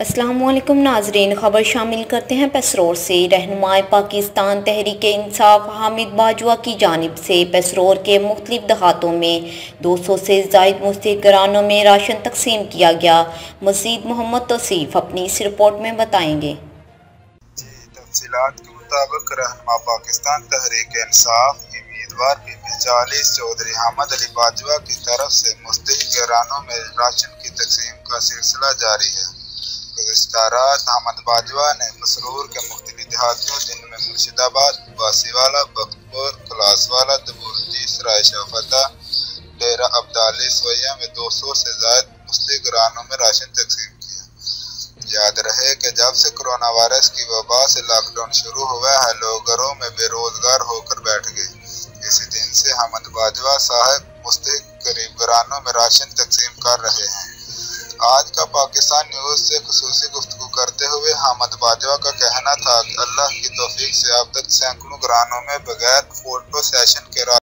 अस्सलामु अलैकुम नाजरीन, खबर शामिल करते हैं पेसरोर से। रहनुमाए पाकिस्तान तहरीक इंसाफ हामिद बाजवा की जानिब से पेसरोर के मुख्तलिफ देहातों में 200 से ज़ायद मुस्तहिक़ घरानों में राशन तकसीम किया गया। मज़ीद मोहम्मद तौसीफ अपनी इस रिपोर्ट में बताएंगे। तफसीलात के मुताबिक रहनुमा पाकिस्तान तहरीक इंसाफ उम्मीदवार पीपी 40 चौधरी हामिद अली बाजवा की तरफ से मुस्तहिक़ घरानों में राशन की तकसीम का सिलसिला जारी है। गुज़िश्ता रात हामिद बाजवा ने पेसरोर के मुख्तलिफ देहातियों जिनमें मुर्शिदाबाद, बासीवाला, बख्तपुर, कलासवाला, दबुर्जी, सराय शाफता, डेरा अब्दाली, सोया में 200 से ज़ायद मुस्तहिक़ घरानों में राशन तकसीम किया। याद रहे कि जब से कोरोना वायरस की वबा से लॉकडाउन शुरू हुआ है, लोग घरों में बेरोजगार होकर बैठ गए। इसी दिन से हामिद बाजवा साहब मुस्तहिक़ गरीब घरानों में राशन तकसीम कर रहे हैं। आज का पाकिस्तान न्यूज़ से खुसूसी गुफ्तगू करते हुए हामिद बाजवा का कहना था कि अल्लाह की तौफीक से अब तक सैकड़ों घरानों में बगैर फोटो सेशन के